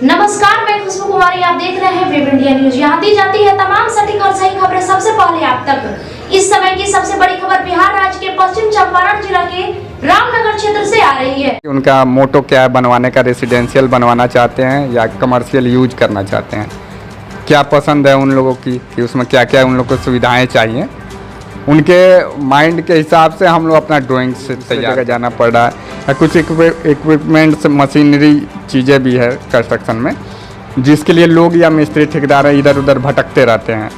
नमस्कार, मैं खुशबू कुमारी। आप देख रहे हैं वेब इंडिया न्यूज। यहाँ दी जाती है तमाम सटीक और सही खबरें सबसे पहले आप तक। इस समय की सबसे बड़ी खबर बिहार राज्य के पश्चिम चंपारण जिला के रामनगर क्षेत्र से आ रही है। उनका मोटो क्या है, बनवाने का रेसिडेंशियल बनवाना चाहते हैं या कमर्शियल यूज करना चाहते हैं, क्या पसंद है उन लोगों की कि उसमें क्या क्या उन लोगों को सुविधाएं चाहिए, उनके माइंड के हिसाब से हम लोग अपना ड्राइंग से तैयार जाना पड़ रहा है। कुछ इक्विपमेंट्स, मशीनरी चीज़ें भी है कंस्ट्रक्शन में, जिसके लिए लोग या मिस्त्री ठेकेदार इधर उधर भटकते रहते हैं,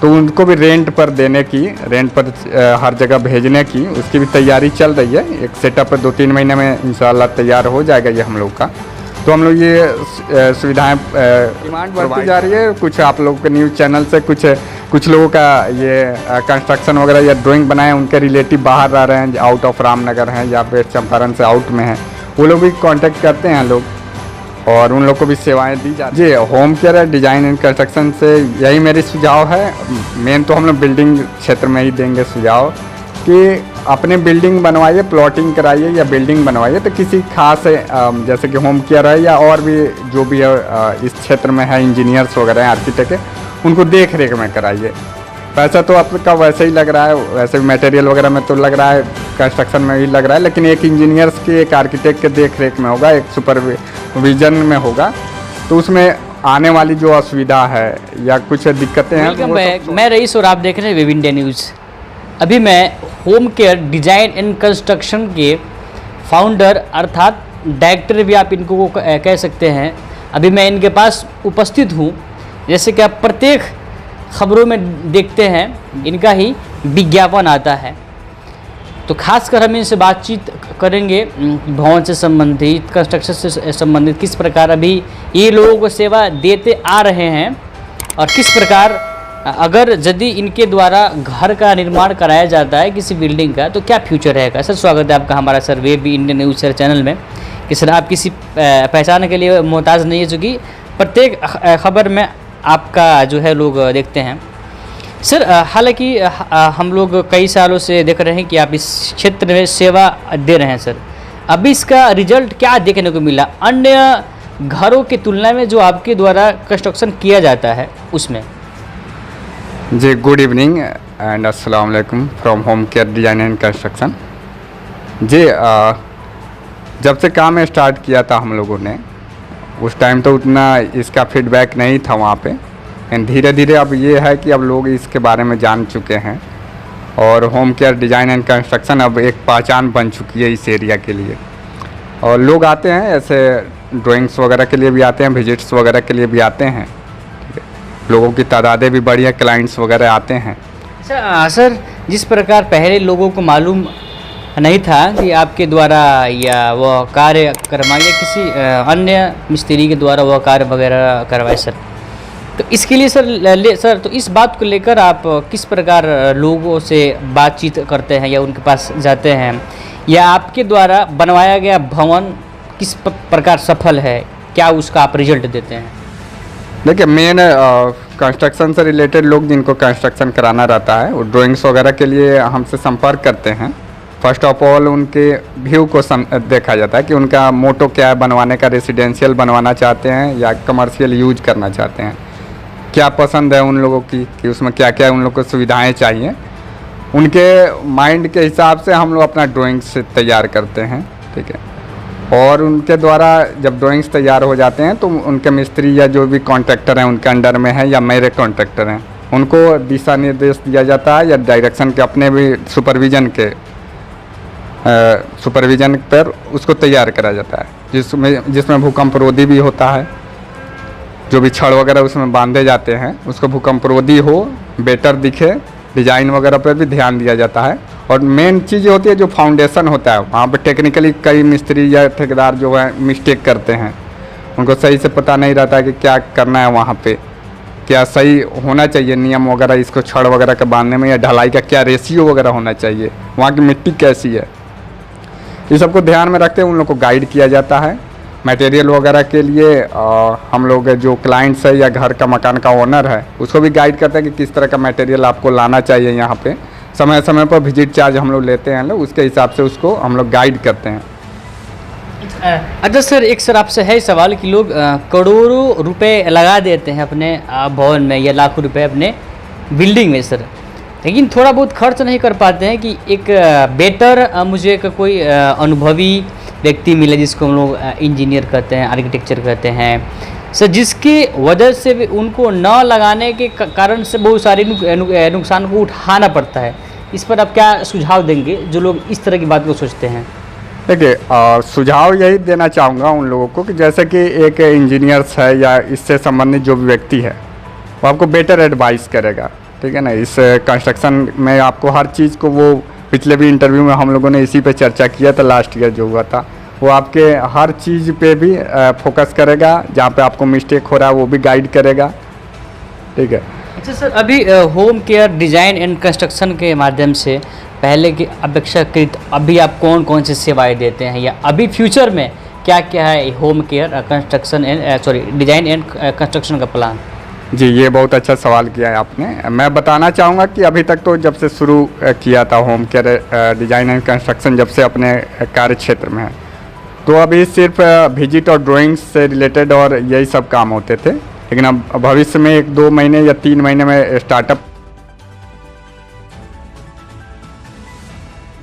तो उनको भी रेंट पर देने की, रेंट पर हर जगह भेजने की, उसकी भी तैयारी चल रही है। एक सेटअप 2-3 महीने में इंशाल्लाह तैयार हो जाएगा ये हम लोग का। तो हम लोग ये सुविधाएं डिमांड बढ़ती जा रही है। कुछ आप लोगों के न्यूज़ चैनल से कुछ लोगों का ये कंस्ट्रक्शन वगैरह या ड्राइंग बनाए, उनके रिलेटिव बाहर रह रहे हैं, आउट ऑफ रामनगर हैं या वेस्ट चंपारण से आउट में हैं, वो लोग भी कांटेक्ट करते हैं लोग और उन लोग को भी सेवाएं दी जाती है। जी, होम केयर है, डिज़ाइन एंड कंस्ट्रक्शन से यही मेरी सुझाव है। मेन तो हम लोग बिल्डिंग क्षेत्र में ही देंगे सुझाव कि अपने बिल्डिंग बनवाइए, प्लॉटिंग कराइए या बिल्डिंग बनवाइए, तो किसी खास जैसे कि होम केयर है या और भी जो भी है इस क्षेत्र में है, इंजीनियर्स वगैरह हैं, आर्किटेक्ट है, उनको देख रेख में कराइए। पैसा तो आपका वैसे ही लग रहा है, वैसे भी मटेरियल वगैरह में तो लग रहा है, कंस्ट्रक्शन में भी लग रहा है, लेकिन एक इंजीनियर्स के, एक आर्किटेक्ट के देख रेख में होगा, एक सुपरविजन में होगा, तो उसमें आने वाली जो असुविधा है या कुछ दिक्कतें हैं। मैं रईस और आप देख रहे हैं वेब इंडिया न्यूज़। अभी मैं home care design and construction के फाउंडर अर्थात डायरेक्टर भी आप इनको कह सकते हैं, अभी मैं इनके पास उपस्थित हूँ। जैसे कि आप प्रत्येक खबरों में देखते हैं इनका ही विज्ञापन आता है, तो खासकर हम इनसे बातचीत करेंगे भवन से संबंधित, कंस्ट्रक्शन से संबंधित, किस प्रकार अभी ये लोगों को सेवा देते आ रहे हैं और किस प्रकार अगर यदि इनके द्वारा घर का निर्माण कराया जाता है किसी बिल्डिंग का, तो क्या फ्यूचर रहेगा। सर, स्वागत है आपका हमारा sir web India news sir channel में। कि सर, आप किसी पहचान के लिए मोहताज नहीं है, चूँकि प्रत्येक खबर में आपका जो है लोग देखते हैं। सर, हालांकि हम लोग कई सालों से देख रहे हैं कि आप इस क्षेत्र में सेवा दे रहे हैं। सर, अभी इसका रिजल्ट क्या देखने को मिला अन्य घरों की तुलना में जो आपके द्वारा कंस्ट्रक्शन किया जाता है उसमें? जी, गुड इवनिंग एंड अस्सलाम वालेकुम from home care design and construction. जी, जब से काम स्टार्ट किया था हम लोगों ने, उस टाइम तो उतना इसका फीडबैक नहीं था वहाँ पे, एंड धीरे धीरे अब ये है कि अब लोग इसके बारे में जान चुके हैं और home care design and construction अब एक पहचान बन चुकी है इस एरिया के लिए। और लोग आते हैं, ऐसे ड्राइंग्स वगैरह के लिए भी आते हैं, विजिट्स वगैरह के लिए भी आते हैं। लोगों की तादादें भी बढ़ी है, क्लाइंट्स वगैरह आते हैं। सर, जिस प्रकार पहले लोगों को मालूम नहीं था कि आपके द्वारा या वह कार्य करवाए या किसी अन्य मिस्त्री के द्वारा वह कार्य वगैरह करवाए, सर, तो इसके लिए सर तो इस बात को लेकर आप किस प्रकार लोगों से बातचीत करते हैं या उनके पास जाते हैं, या आपके द्वारा बनवाया गया भवन किस प्रकार सफल है, क्या उसका आप रिजल्ट देते हैं? देखिए, मेन कंस्ट्रक्शन से रिलेटेड लोग जिनको कंस्ट्रक्शन कराना रहता है, वो ड्राइंग्स वगैरह के लिए हमसे संपर्क करते हैं। फर्स्ट ऑफ ऑल उनके व्यू को देखा जाता है कि उनका मोटो क्या है, बनवाने का रेसिडेंशियल बनवाना चाहते हैं या कमर्शियल यूज करना चाहते हैं, क्या पसंद है उन लोगों की कि उसमें क्या क्या उन लोगों को सुविधाएं चाहिए, उनके माइंड के हिसाब से हम लोग अपना ड्राइंग से तैयार करते हैं। ठीक है, और उनके द्वारा जब ड्राइंग्स तैयार हो जाते हैं तो उनके मिस्त्री या जो भी कॉन्ट्रैक्टर हैं उनके अंडर में है या मेरे कॉन्ट्रैक्टर हैं, उनको दिशा निर्देश दिया जाता है या डायरेक्शन के अपने भी सुपरविजन पर उसको तैयार करा जाता है, जिसमें भूकंप रोधी भी होता है। जो भी छड़ वगैरह उसमें बांधे जाते हैं उसको भूकंप रोधी हो, बेटर दिखे, डिज़ाइन वगैरह पर भी ध्यान दिया जाता है। और मेन चीज़ होती है जो फाउंडेशन होता है, वहाँ पे टेक्निकली कई मिस्त्री या ठेकेदार जो है मिस्टेक करते हैं, उनको सही से पता नहीं रहता है कि क्या करना है, वहाँ पे क्या सही होना चाहिए नियम वगैरह, इसको छड़ वगैरह के बांधने में, या ढलाई का क्या रेशियो वगैरह होना चाहिए, वहाँ की मिट्टी कैसी है, ये सबको ध्यान में रखते हुए उन लोग को गाइड किया जाता है। मटेरियल वगैरह के लिए हम लोग जो क्लाइंट्स है या घर का मकान का ओनर है उसको भी गाइड करते हैं कि किस तरह का मटेरियल आपको लाना चाहिए। यहाँ पे समय समय पर विजिट चार्ज हम लोग लेते हैं, उसके हिसाब से उसको हम लोग गाइड करते हैं। अच्छा सर, एक सर आपसे है सवाल कि लोग करोड़ों रुपए लगा देते हैं अपने भवन में या लाखों रुपए अपने बिल्डिंग में सर, लेकिन थोड़ा बहुत खर्च नहीं कर पाते हैं कि एक बेटर मुझे कोई अनुभवी व्यक्ति मिले जिसको हम लोग इंजीनियर कहते हैं, आर्किटेक्चर कहते हैं सर, जिसकी वजह से भी उनको न लगाने के कारण से बहुत सारे नुकसान को उठाना पड़ता है। इस पर आप क्या सुझाव देंगे जो लोग इस तरह की बात को सोचते हैं? देखिए, सुझाव यही देना चाहूँगा उन लोगों को कि जैसे कि एक इंजीनियर्स है या इससे संबंधित जो भी व्यक्ति है वो आपको बेटर एडवाइस करेगा, ठीक है ना। इस कंस्ट्रक्शन में आपको हर चीज़ को, वो पिछले भी इंटरव्यू में हम लोगों ने इसी पे चर्चा किया था लास्ट ईयर जो हुआ था, वो आपके हर चीज़ पे भी फोकस करेगा, जहाँ पे आपको मिस्टेक हो रहा है वो भी गाइड करेगा, ठीक है। अच्छा सर, अभी home care design and construction के माध्यम से पहले की अपेक्षाकृत अभी आप कौन कौन सी सेवाएं देते हैं, या अभी फ्यूचर में क्या क्या है home care construction and design and construction का प्लान? जी, ये बहुत अच्छा सवाल किया है आपने। मैं बताना चाहूँगा कि अभी तक तो जब से शुरू किया था home care design and construction, जब से अपने कार्य क्षेत्र में है, तो अभी सिर्फ विजिट और ड्राइंग्स से रिलेटेड और यही सब काम होते थे, लेकिन अब भविष्य में 1-2 महीने या 3 महीने में स्टार्टअप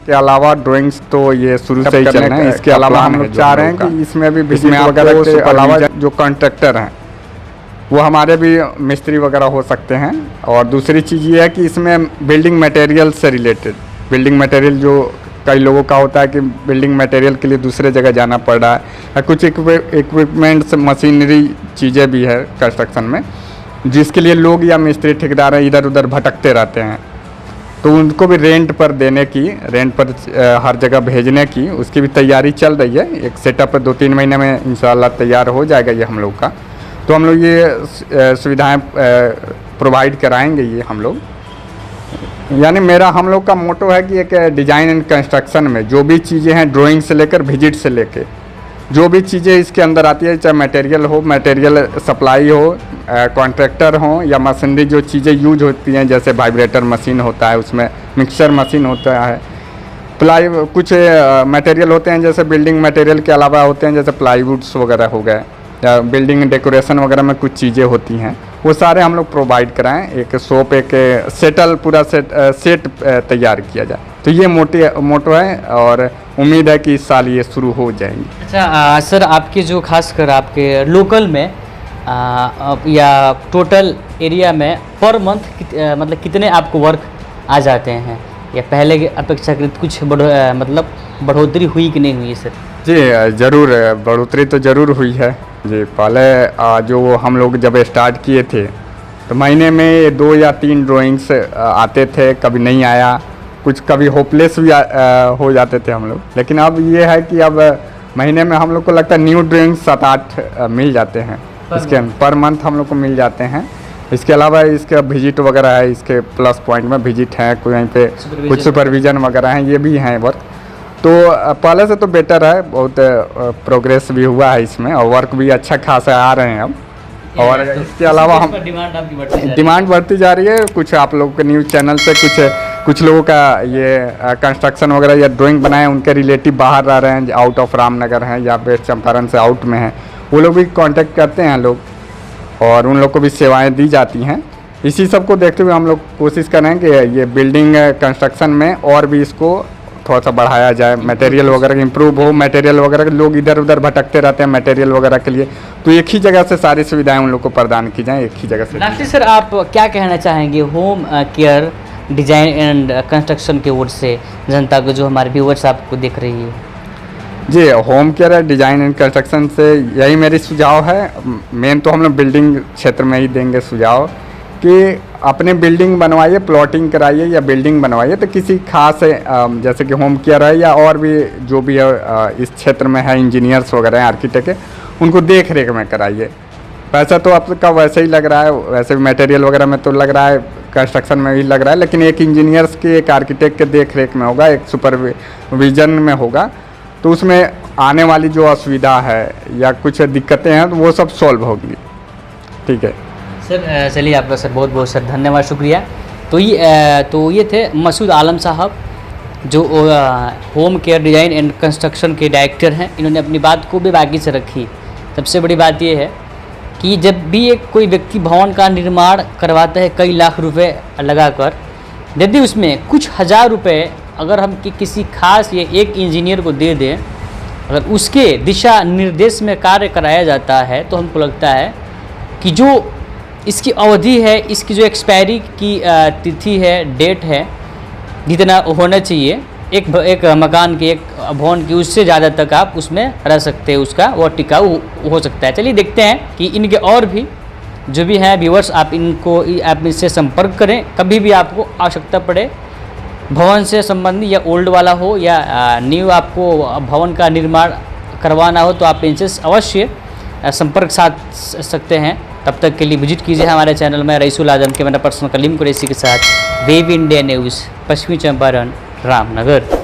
के अलावा ड्राइंग्स तो ये शुरू से ही चल रहे हैं। इसके अलावा हम लोग चाह रहे हैं कि इसमें भी विजिट वगैरह के अलावा जो कॉन्ट्रैक्टर हैं वो हमारे भी मिस्त्री वगैरह हो सकते हैं। और दूसरी चीज़ ये है कि इसमें बिल्डिंग मटेरियल से रिलेटेड, बिल्डिंग मटेरियल जो कई लोगों का होता है कि बिल्डिंग मटेरियल के लिए दूसरे जगह जाना पड़ रहा है, या कुछ इक्विपमेंट्स मशीनरी चीज़ें भी है कंस्ट्रक्शन में, जिसके लिए लोग या मिस्त्री ठेकेदार इधर उधर भटकते रहते हैं, तो उनको भी रेंट पर देने की, रेंट पर हर जगह भेजने की, उसकी भी तैयारी चल रही है। एक सेटअप 2-3 महीने में इंशाल्लाह तैयार हो जाएगा ये हम लोग का। तो हम लोग ये सुविधाएं प्रोवाइड कराएंगे ये हम लोग। यानी हम लोग का मोटो है कि एक डिज़ाइन एंड कंस्ट्रक्शन में जो भी चीज़ें हैं, ड्राइंग से लेकर विजिट से लेकर जो भी चीज़ें इसके अंदर आती है, चाहे मटेरियल हो, मटेरियल सप्लाई हो, कॉन्ट्रैक्टर हो, या मशीनरी जो चीज़ें यूज होती हैं, जैसे वाइब्रेटर मशीन होता है, उसमें मिक्सर मशीन होता है, प्लाई कुछ मटेरियल होते हैं जैसे बिल्डिंग मटेरियल के अलावा होते हैं जैसे प्लाईवुड्स वगैरह हो गए, या बिल्डिंग डेकोरेशन वगैरह में कुछ चीज़ें होती हैं, वो सारे हम लोग प्रोवाइड कराएं। एक शॉप, एक सेटल पूरा सेट तैयार किया जाए। तो ये मोटो है और उम्मीद है कि इस साल ये शुरू हो जाएंगी। अच्छा सर, आपके जो खासकर आपके लोकल में या टोटल एरिया में पर मंथ मतलब कितने आपको वर्क आ जाते हैं, या पहले के अपेक्षाकृत कुछ बढ़ोतरी हुई कि नहीं हुई सर? जी ज़रूर, बढ़ोतरी तो ज़रूर हुई है जी। पहले जो हम लोग जब स्टार्ट किए थे तो महीने में 2 या 3 ड्राइंग्स आते थे, कभी नहीं आया, कुछ कभी होपलेस भी हो जाते थे हम लोग। लेकिन अब ये है कि अब महीने में हम लोग को लगता है न्यू ड्राइंग्स 7-8 मिल जाते हैं, इसके पर मंथ हम लोग को मिल जाते हैं। इसके अलावा इसके विजिट वगैरह है, इसके प्लस पॉइंट में विजिट है, कहीं पे कुछ सुपरविजन वगैरह हैं, ये भी हैं वर्क। तो पहले से तो बेटर है, बहुत प्रोग्रेस भी हुआ है इसमें, और वर्क भी अच्छा खासा आ रहे हैं अब। और इसके अलावा हम डिमांड बढ़ती जा रही है। कुछ आप लोगों के न्यूज़ चैनल से कुछ लोगों का ये कंस्ट्रक्शन वगैरह या ड्राइंग बनाए, उनके रिलेटिव बाहर रह रहे हैं, आउट ऑफ रामनगर हैं या वेस्ट चंपारण से आउट में हैं, वो लोग भी कांटेक्ट करते हैं लोग, और उन लोग को भी सेवाएं दी जाती हैं। इसी सब को देखते हुए हम लोग कोशिश कर रहे हैं कि ये बिल्डिंग कंस्ट्रक्शन में और भी इसको थोड़ा सा बढ़ाया जाए, मटेरियल वगैरह इम्प्रूव हो, मटेरियल वगैरह लोग इधर उधर भटकते रहते हैं मटेरियल वगैरह के लिए, तो एक ही जगह से सारी सुविधाएं उन लोग को प्रदान की जाएं, एक ही जगह से। लास्टली सर, आप क्या कहना चाहेंगे home care design and construction के ओर से जनता को, जो हमारे व्यूअर्स आपको देख रही है? जी, home care design and construction से यही मेरी सुझाव है। मेन तो हम लोग बिल्डिंग क्षेत्र में ही देंगे सुझाव कि अपने बिल्डिंग बनवाइए, प्लॉटिंग कराइए या बिल्डिंग बनवाइए, तो किसी खास जैसे कि होम केयर है या और भी जो भी है इस क्षेत्र में है, इंजीनियर्स वगैरह हैं, आर्किटेक्ट है, उनको देख रेख में कराइए। पैसा तो आपका वैसे ही लग रहा है, वैसे भी मटेरियल वगैरह में तो लग रहा है, कंस्ट्रक्शन में भी लग रहा है, लेकिन एक इंजीनियर्स के, एक आर्किटेक्ट के देख रेख में होगा, एक सुपरविजन में होगा, तो उसमें आने वाली जो असुविधा है या कुछ दिक्कतें हैं तो वो सब सॉल्व होगी। ठीक है सर, चलिए आपका सर बहुत बहुत सर धन्यवाद, शुक्रिया। तो ये थे मसूद आलम साहब, जो home care design and construction के डायरेक्टर हैं, इन्होंने अपनी बात को भी बाकी से रखी। सबसे बड़ी बात ये है कि जब भी एक कोई व्यक्ति भवन का निर्माण करवाता है कई लाख रुपए लगाकर, यदि उसमें कुछ हज़ार रुपए अगर हम किसी खास या एक इंजीनियर को दे दें, अगर उसके दिशा निर्देश में कार्य कराया जाता है, तो हमको लगता है कि जो इसकी अवधि है, इसकी जो एक्सपायरी की तिथि है, डेट है, जितना होना चाहिए एक मकान की, एक भवन की, उससे ज़्यादा तक आप उसमें रह सकते हैं, उसका वो टिकाऊ हो सकता है। चलिए देखते हैं कि इनके और भी जो भी हैं व्यूअर्स, आप इनसे संपर्क करें। कभी भी आपको आवश्यकता पड़े भवन से संबंधी, या ओल्ड वाला हो या न्यू आपको भवन का निर्माण करवाना हो, तो आप इनसे अवश्य संपर्क साध सकते हैं। तब तक के लिए विजिट कीजिए हमारे चैनल में। रईसुल आजम के मेरा पर्सनल कलीम कुरैशी के साथ वेब इंडिया न्यूज़, पश्चिमी चंपारण, रामनगर।